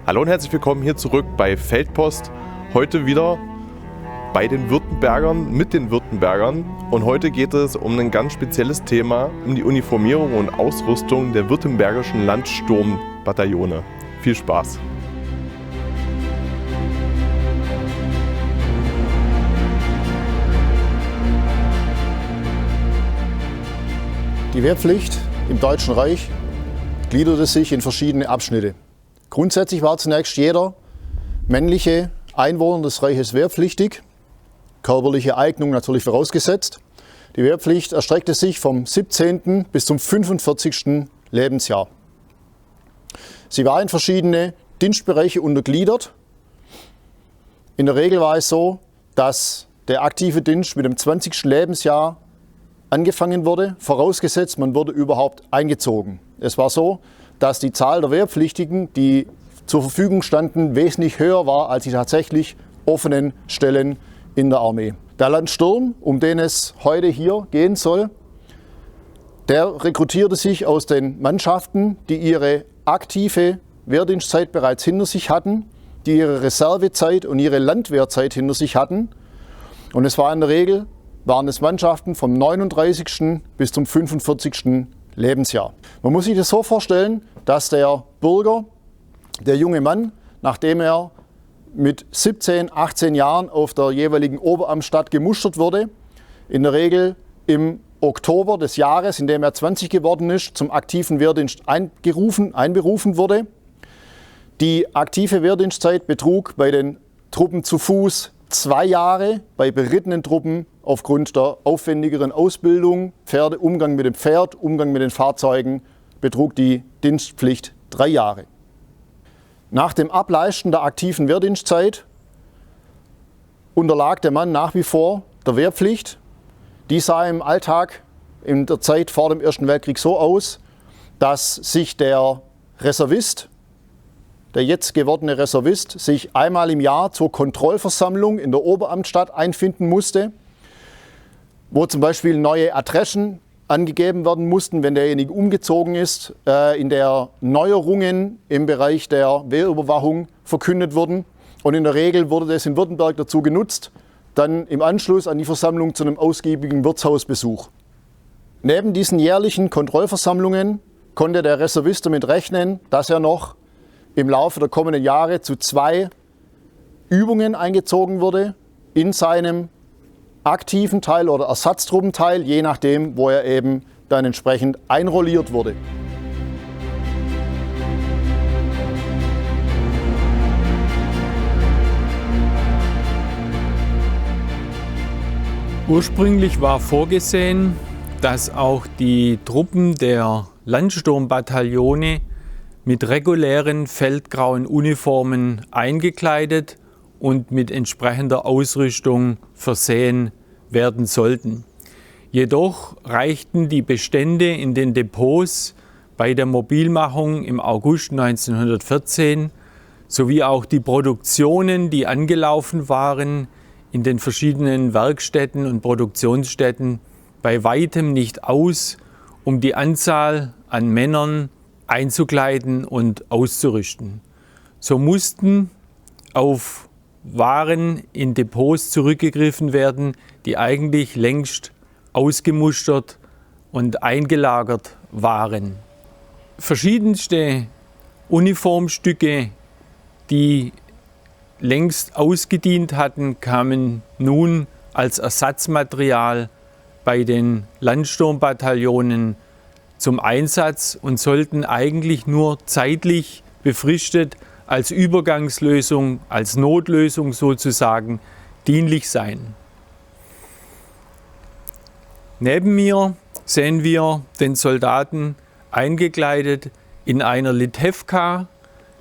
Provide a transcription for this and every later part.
Hallo und herzlich willkommen hier zurück bei Feldpost. Heute wieder bei den Württembergern, mit den Württembergern. Und heute geht es um ein ganz spezielles Thema, um die Uniformierung und Ausrüstung der württembergischen Landsturmbataillone. Viel Spaß! Die Wehrpflicht im Deutschen Reich gliederte sich in verschiedene Abschnitte. Grundsätzlich war zunächst jeder männliche Einwohner des Reiches wehrpflichtig, körperliche Eignung natürlich vorausgesetzt. Die Wehrpflicht erstreckte sich vom 17. bis zum 45. Lebensjahr. Sie war in verschiedene Dienstbereiche untergliedert. In der Regel war es so, dass der aktive Dienst mit dem 20. Lebensjahr angefangen wurde, vorausgesetzt, man wurde überhaupt eingezogen. Es war so, dass die Zahl der Wehrpflichtigen, die zur Verfügung standen, wesentlich höher war als die tatsächlich offenen Stellen in der Armee. Der Landsturm, um den es heute hier gehen soll, der rekrutierte sich aus den Mannschaften, die ihre aktive Wehrdienstzeit bereits hinter sich hatten, die ihre Reservezeit und ihre Landwehrzeit hinter sich hatten. Und es war in der Regel, waren es Mannschaften vom 39. bis zum 45. Lebensjahr. Man muss sich das so vorstellen, dass der Bürger, der junge Mann, nachdem er mit 17, 18 Jahren auf der jeweiligen Oberamtsstadt gemustert wurde, in der Regel im Oktober des Jahres, in dem er 20 geworden ist, zum aktiven Wehrdienst einberufen wurde. Die aktive Wehrdienstzeit betrug bei den Truppen zu Fuß 2 Jahre, bei berittenen Truppen aufgrund der aufwendigeren Ausbildung, Umgang mit dem Pferd, Umgang mit den Fahrzeugen, betrug die Dienstpflicht 3 Jahre. Nach dem Ableisten der aktiven Wehrdienstzeit unterlag der Mann nach wie vor der Wehrpflicht. Die sah im Alltag in der Zeit vor dem Ersten Weltkrieg so aus, dass sich der Reservist, der jetzt gewordene Reservist, sich einmal im Jahr zur Kontrollversammlung in der Oberamtsstadt einfinden musste, wo zum Beispiel neue Adressen angegeben werden mussten, wenn derjenige umgezogen ist, in der Neuerungen im Bereich der Wehrüberwachung verkündet wurden. Und in der Regel wurde das in Württemberg dazu genutzt, dann im Anschluss an die Versammlung zu einem ausgiebigen Wirtshausbesuch. Neben diesen jährlichen Kontrollversammlungen konnte der Reservist damit rechnen, dass er noch im Laufe der kommenden Jahre zu 2 Übungen eingezogen wurde in seinem aktiven Teil oder Ersatztruppenteil, je nachdem, wo er eben dann entsprechend einrolliert wurde. Ursprünglich war vorgesehen, dass auch die Truppen der Landsturmbataillone mit regulären feldgrauen Uniformen eingekleidet und mit entsprechender Ausrüstung versehen werden sollten. Jedoch reichten die Bestände in den Depots bei der Mobilmachung im August 1914 sowie auch die Produktionen, die angelaufen waren in den verschiedenen Werkstätten und Produktionsstätten, bei weitem nicht aus, um die Anzahl an Männern einzukleiden und auszurüsten. So mussten auf Waren in Depots zurückgegriffen werden, die eigentlich längst ausgemustert und eingelagert waren. Verschiedenste Uniformstücke, die längst ausgedient hatten, kamen nun als Ersatzmaterial bei den Landsturmbataillonen zum Einsatz und sollten eigentlich nur zeitlich befristet als Übergangslösung, als Notlösung sozusagen dienlich sein. Neben mir sehen wir den Soldaten eingekleidet in einer Litewka.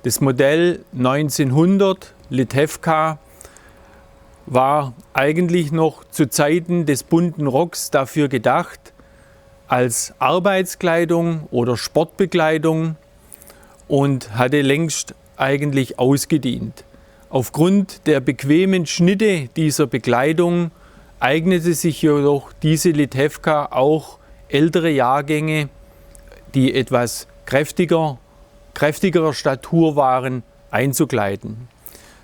Das Modell 1900 Litewka war eigentlich noch zu Zeiten des bunten Rocks dafür gedacht, als Arbeitskleidung oder Sportbekleidung und hatte längst eigentlich ausgedient. Aufgrund der bequemen Schnitte dieser Bekleidung eignete sich jedoch diese Litewka auch ältere Jahrgänge, die etwas kräftigerer Statur waren, einzukleiden.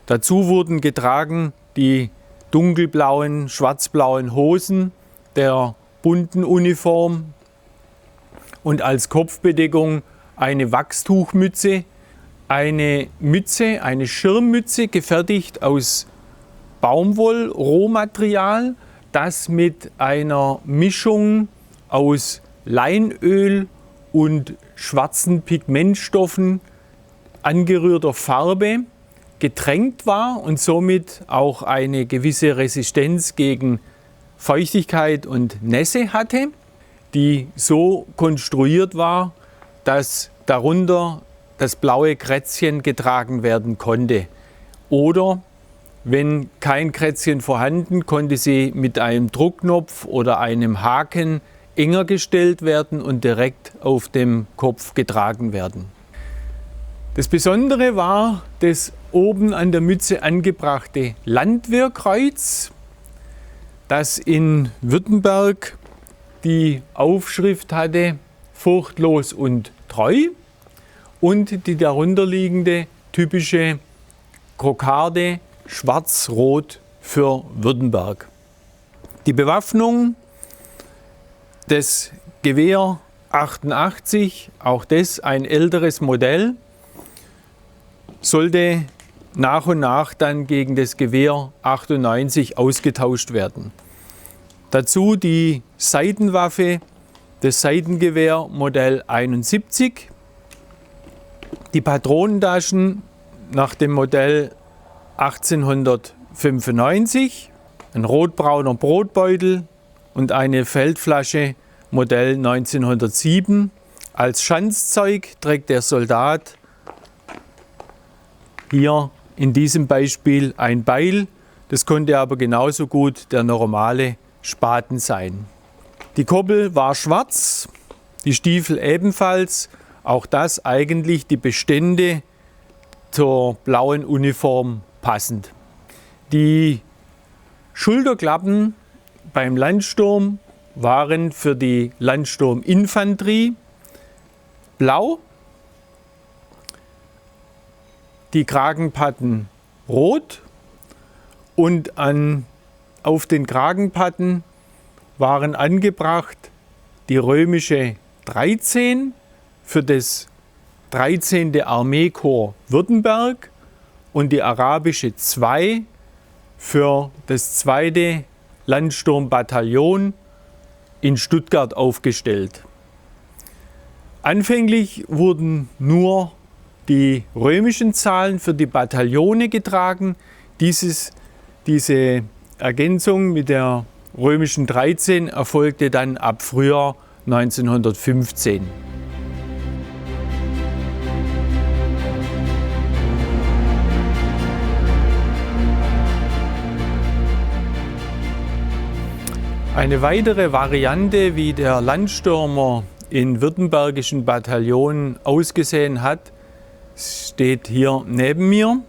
Dazu wurden getragen die dunkelblauen, schwarzblauen Hosen der bunten Uniform und als Kopfbedeckung eine Wachstuchmütze, eine Schirmmütze, gefertigt aus Baumwoll-Rohmaterial, das mit einer Mischung aus Leinöl und schwarzen Pigmentstoffen angerührter Farbe getränkt war und somit auch eine gewisse Resistenz gegen Feuchtigkeit und Nässe hatte, die so konstruiert war, dass darunter das blaue Krätzchen getragen werden konnte. Oder wenn kein Krätzchen vorhanden, konnte sie mit einem Druckknopf oder einem Haken enger gestellt werden und direkt auf dem Kopf getragen werden. Das Besondere war das oben an der Mütze angebrachte Landwehrkreuz, das in Württemberg die Aufschrift hatte: Furchtlos und treu, und die darunterliegende typische Kokarde schwarz-rot für Württemberg. Die Bewaffnung des Gewehr 88, auch das ein älteres Modell, sollte nach und nach dann gegen das Gewehr 98 ausgetauscht werden. Dazu die Seitenwaffe, das Seitengewehr Modell 71, die Patronentaschen nach dem Modell 1895, ein rotbrauner Brotbeutel und eine Feldflasche Modell 1907. Als Schanzzeug trägt der Soldat hier in diesem Beispiel ein Beil, das konnte aber genauso gut der normale Spaten sein. Die Koppel war schwarz, die Stiefel ebenfalls, auch das eigentlich die Bestände zur blauen Uniform passend. Die Schulterklappen beim Landsturm waren für die Landsturminfanterie blau, die Kragenpatten rot und auf den Kragenpatten waren angebracht die römische 13 für das 13. Armeekorps Württemberg und die arabische 2 für das 2. Landsturmbataillon in Stuttgart aufgestellt. Anfänglich wurden nur die römischen Zahlen für die Bataillone getragen. Diese Ergänzung mit der römischen 13 erfolgte dann ab Frühjahr 1915. Eine weitere Variante, wie der Landstürmer in württembergischen Bataillonen ausgesehen hat, steht hier neben mir.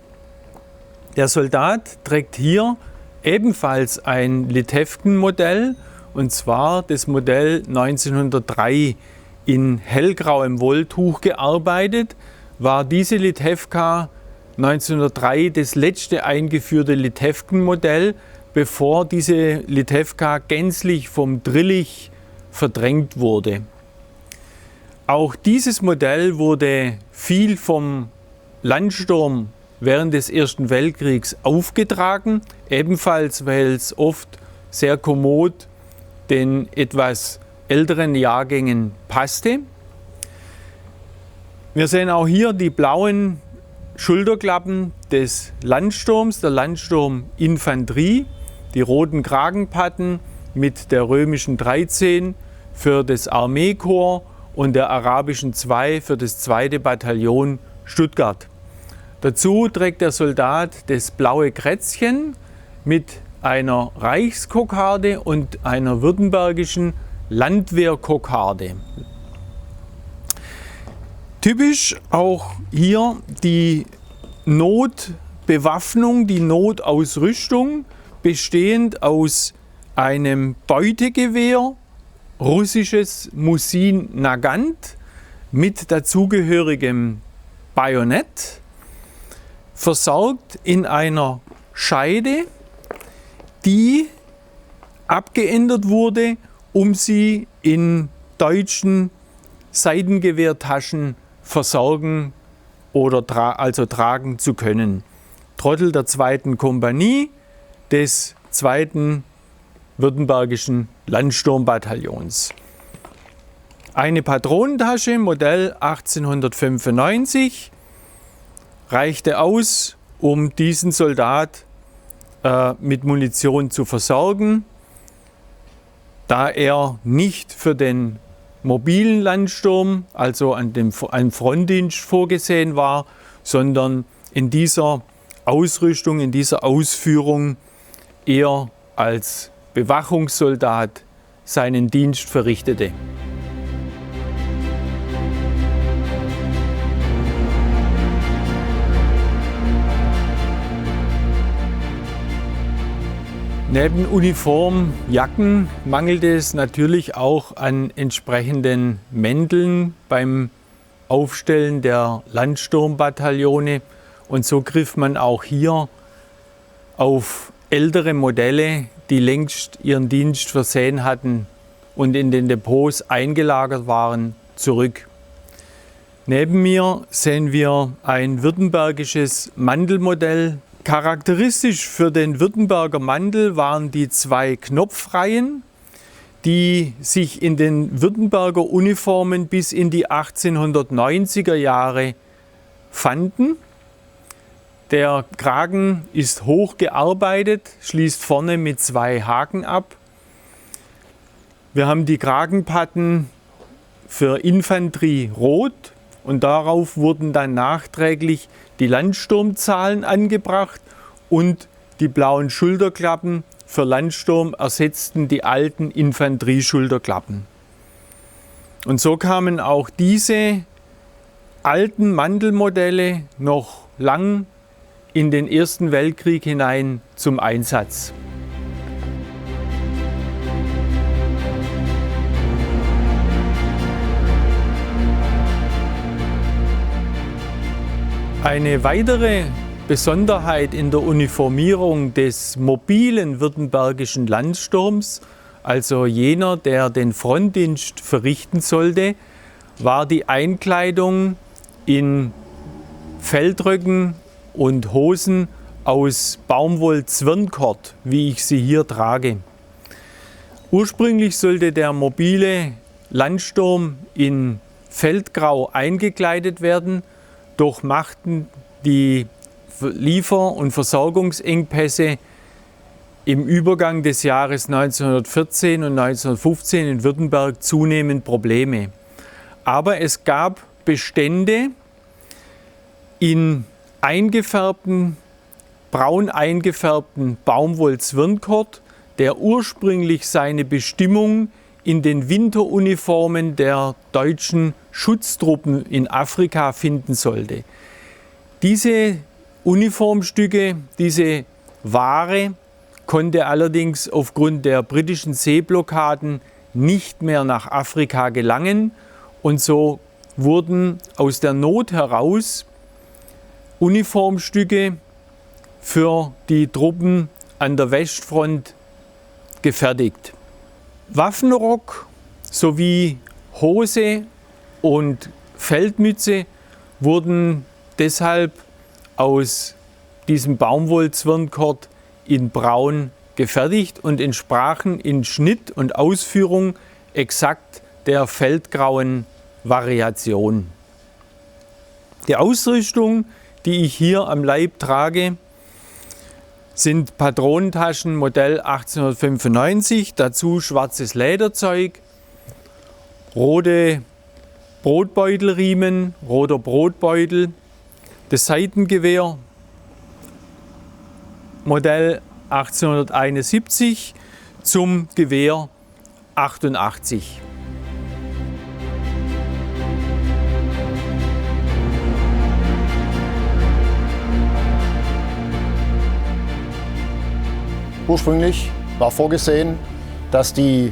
Der Soldat trägt hier ebenfalls ein Litewken-Modell, und zwar das Modell 1903 in hellgrauem Wolltuch gearbeitet, war diese Litewka 1903 das letzte eingeführte Litewken-Modell, bevor diese Litewka gänzlich vom Drillich verdrängt wurde. Auch dieses Modell wurde viel vom Landsturm während des Ersten Weltkriegs aufgetragen, ebenfalls weil es oft sehr kommod den etwas älteren Jahrgängen passte. Wir sehen auch hier die blauen Schulterklappen des Landsturms, der Landsturminfanterie, die roten Kragenpatten mit der römischen 13 für das Armeekorps und der arabischen 2 für das 2. Bataillon Stuttgart. Dazu trägt der Soldat das blaue Krätzchen mit einer Reichskokarde und einer württembergischen Landwehrkokarde. Typisch auch hier die Notbewaffnung, die Notausrüstung, bestehend aus einem Beutegewehr, russisches Musin Nagant mit dazugehörigem Bajonett, versorgt in einer Scheide, die abgeändert wurde, um sie in deutschen Seitengewehrtaschen versorgen oder tragen zu können. Trottel der 2. Kompanie des 2. Württembergischen Landsturmbataillons. Eine Patronentasche, Modell 1895, reichte aus, um diesen Soldat mit Munition zu versorgen, da er nicht für den mobilen Landsturm, also an Frontdienst vorgesehen war, sondern in dieser Ausrüstung, in dieser Ausführung eher als Bewachungssoldat seinen Dienst verrichtete. Neben Uniform, Jacken mangelte es natürlich auch an entsprechenden Mänteln beim Aufstellen der Landsturmbataillone. Und so griff man auch hier auf ältere Modelle, die längst ihren Dienst versehen hatten und in den Depots eingelagert waren, zurück. Neben mir sehen wir ein württembergisches Mantelmodell. Charakteristisch für den Württemberger Mantel waren die 2 Knopfreihen, die sich in den Württemberger Uniformen bis in die 1890er Jahre fanden. Der Kragen ist hoch gearbeitet, schließt vorne mit 2 Haken ab. Wir haben die Kragenpatten für Infanterie rot und darauf wurden dann nachträglich die Landsturmzahlen angebracht und die blauen Schulterklappen für Landsturm ersetzten die alten Infanterieschulterklappen. Und so kamen auch diese alten Mantelmodelle noch lang in den Ersten Weltkrieg hinein zum Einsatz. Eine weitere Besonderheit in der Uniformierung des mobilen württembergischen Landsturms, also jener, der den Frontdienst verrichten sollte, war die Einkleidung in Feldröcken und Hosen aus Baumwoll-Zwirnkord, wie ich sie hier trage. Ursprünglich sollte der mobile Landsturm in Feldgrau eingekleidet werden, doch machten die Liefer- und Versorgungsengpässe im Übergang des Jahres 1914 und 1915 in Württemberg zunehmend Probleme. Aber es gab Bestände in braun eingefärbten Baumwoll-Zwirnkord, der ursprünglich seine Bestimmung in den Winteruniformen der deutschen Schutztruppen in Afrika finden sollte. Diese Uniformstücke, diese Ware konnte allerdings aufgrund der britischen Seeblockaden nicht mehr nach Afrika gelangen und so wurden aus der Not heraus Uniformstücke für die Truppen an der Westfront gefertigt. Waffenrock sowie Hose und Feldmütze wurden deshalb aus diesem Baumwoll-Zwirnkord in Braun gefertigt und entsprachen in Schnitt und Ausführung exakt der feldgrauen Variation. Die Ausrüstung, die ich hier am Leib trage, sind Patronentaschen Modell 1895, dazu schwarzes Lederzeug, rote Brotbeutelriemen, roter Brotbeutel, das Seitengewehr Modell 1871 zum Gewehr 88. Ursprünglich war vorgesehen, dass die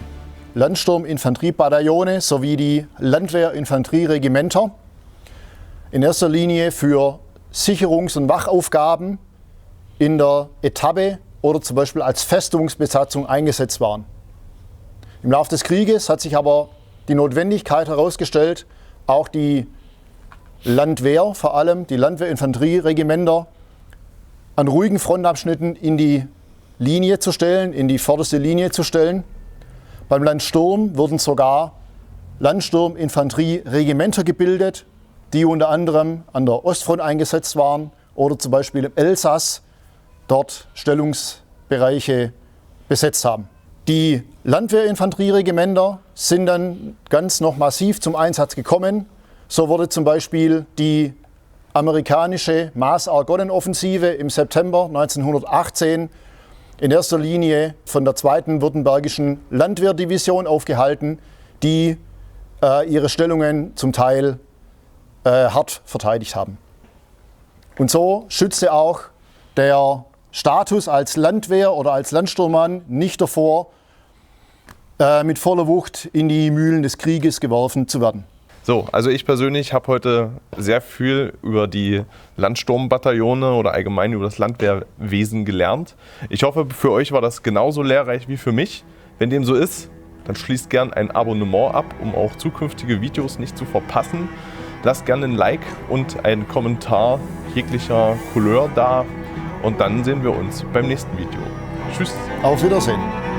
Landsturm-Infanteriebataillone sowie die Landwehr-Infanterieregimenter in erster Linie für Sicherungs- und Wachaufgaben in der Etappe oder zum Beispiel als Festungsbesatzung eingesetzt waren. Im Laufe des Krieges hat sich aber die Notwendigkeit herausgestellt, auch die Landwehr, vor allem die Landwehrinfanterieregimenter, an ruhigen Frontabschnitten in die Linie zu stellen, in die vorderste Linie zu stellen. Beim Landsturm wurden sogar Landsturminfanterieregimenter gebildet, die unter anderem an der Ostfront eingesetzt waren oder zum Beispiel im Elsass dort Stellungsbereiche besetzt haben. Die Landwehrinfanterieregimenter sind dann ganz noch massiv zum Einsatz gekommen. So wurde zum Beispiel die amerikanische Maas-Argonne-Offensive im September 1918 in erster Linie von der 2. Württembergischen Landwehrdivision aufgehalten, die ihre Stellungen zum Teil hart verteidigt haben. Und so schützte auch der Status als Landwehr oder als Landsturmmann nicht davor, mit voller Wucht in die Mühlen des Krieges geworfen zu werden. So, also ich persönlich habe heute sehr viel über die Landsturmbataillone oder allgemein über das Landwehrwesen gelernt. Ich hoffe, für euch war das genauso lehrreich wie für mich. Wenn dem so ist, dann schließt gern ein Abonnement ab, um auch zukünftige Videos nicht zu verpassen. Lasst gerne ein Like und einen Kommentar jeglicher Couleur da und dann sehen wir uns beim nächsten Video. Tschüss. Auf Wiedersehen.